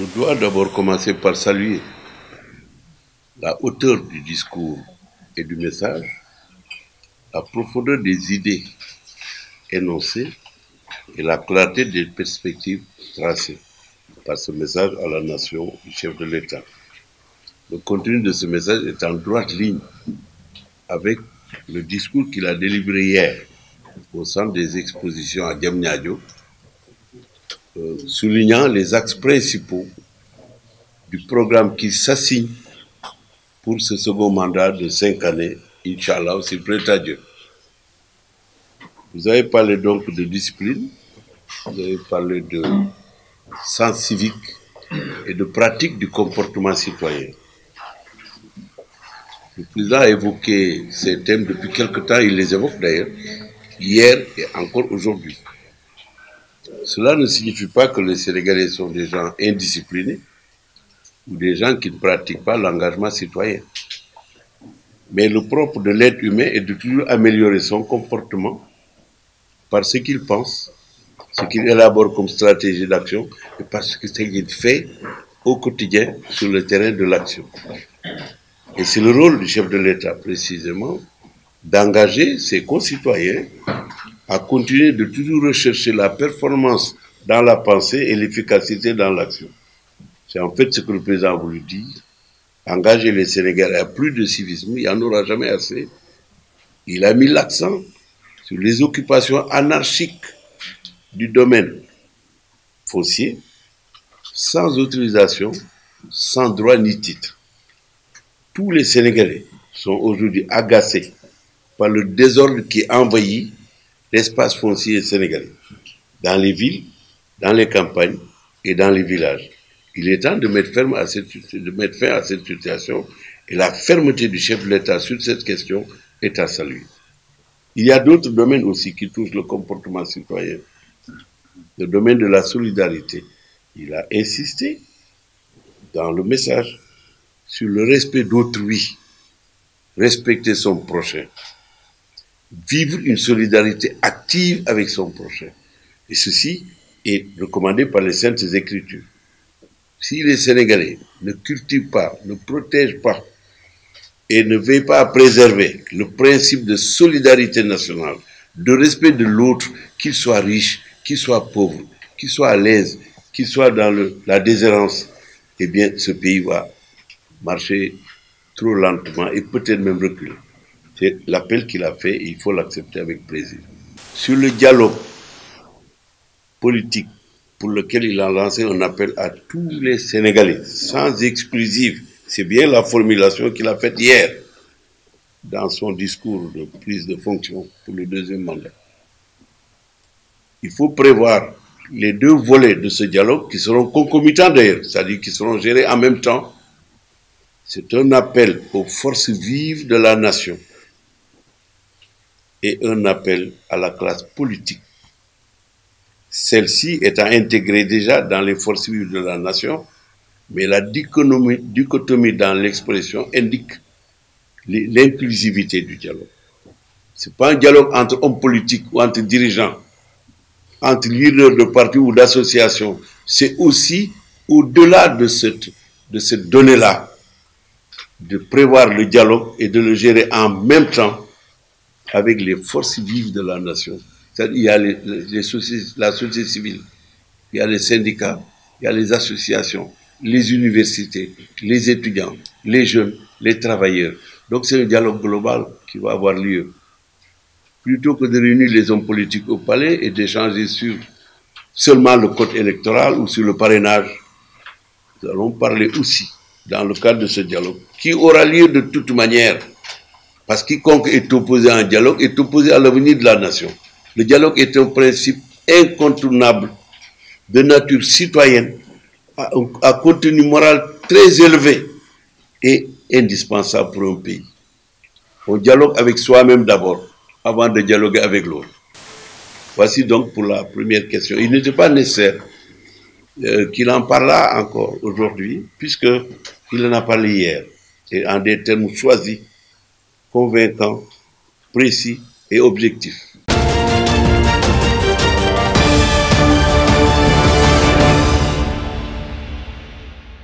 Je dois d'abord commencer par saluer la hauteur du discours et du message, la profondeur des idées énoncées et la clarté des perspectives tracées par ce message à la nation du chef de l'État. Le contenu de ce message est en droite ligne avec le discours qu'il a délivré hier au centre des expositions à Diamniadio, soulignant les axes principaux du programme qui s'assigne pour ce second mandat de 5 années, Inch'Allah, s'il plaît à Dieu. Vous avez parlé donc de discipline, vous avez parlé de sens civique et de pratique du comportement citoyen. Le président a évoqué ces thèmes depuis quelque temps, il les évoque d'ailleurs, hier et encore aujourd'hui. Cela ne signifie pas que les Sénégalais sont des gens indisciplinés ou des gens qui ne pratiquent pas l'engagement citoyen. Mais le propre de l'être humain est de toujours améliorer son comportement par ce qu'il pense, ce qu'il élabore comme stratégie d'action et par ce qu'il fait au quotidien sur le terrain de l'action. Et c'est le rôle du chef de l'État, précisément, d'engager ses concitoyens à continuer de toujours rechercher la performance dans la pensée et l'efficacité dans l'action. C'est en fait ce que le président a voulu dire. Engager les Sénégalais à plus de civisme, il n'y en aura jamais assez. Il a mis l'accent sur les occupations anarchiques du domaine foncier, sans autorisation, sans droit ni titre. Tous les Sénégalais sont aujourd'hui agacés par le désordre qui envahit l'espace foncier sénégalais, dans les villes, dans les campagnes et dans les villages. Il est temps de mettre fin à cette situation et la fermeté du chef de l'État sur cette question est à saluer. Il y a d'autres domaines aussi qui touchent le comportement citoyen. Le domaine de la solidarité. Il a insisté dans le message sur le respect d'autrui, respecter son prochain, vivre une solidarité active avec son prochain. Et ceci est recommandé par les Saintes Écritures. Si les Sénégalais ne cultivent pas, ne protègent pas et ne veillent pas à préserver le principe de solidarité nationale, de respect de l'autre, qu'il soit riche, qu'il soit pauvre, qu'il soit à l'aise, qu'il soit dans la déshérence, eh bien ce pays va marcher trop lentement et peut-être même reculer. C'est l'appel qu'il a fait et il faut l'accepter avec plaisir. Sur le dialogue politique pour lequel il a lancé un appel à tous les Sénégalais, sans exclusive, c'est bien la formulation qu'il a faite hier dans son discours de prise de fonction pour le deuxième mandat. Il faut prévoir les deux volets de ce dialogue qui seront concomitants d'ailleurs, c'est-à-dire qui seront gérés en même temps. C'est un appel aux forces vives de la nation et un appel à la classe politique. Celle-ci étant intégrée déjà dans les forces vives de la nation, mais la dichotomie dans l'expression indique l'inclusivité du dialogue. Ce n'est pas un dialogue entre hommes politiques ou entre dirigeants, entre leaders de partis ou d'associations. C'est aussi au-delà de cette donnée-là, de prévoir le dialogue et de le gérer en même temps avec les forces vives de la nation. C'est-à-dire, il y a la société civile, il y a les syndicats, il y a les associations, les universités, les étudiants, les jeunes, les travailleurs. Donc c'est un dialogue global qui va avoir lieu. Plutôt que de réunir les hommes politiques au palais et d'échanger sur seulement le code électoral ou sur le parrainage, nous allons parler aussi, dans le cadre de ce dialogue, qui aura lieu de toute manière, parce que quiconque est opposé à un dialogue est opposé à l'avenir de la nation. Le dialogue est un principe incontournable de nature citoyenne, à contenu moral très élevé et indispensable pour un pays. On dialogue avec soi-même d'abord, avant de dialoguer avec l'autre. Voici donc pour la première question. Il n'était pas nécessaire qu'il en parlât encore aujourd'hui, puisqu'il en a parlé hier, et en des termes choisis, convaincants, précis et objectifs.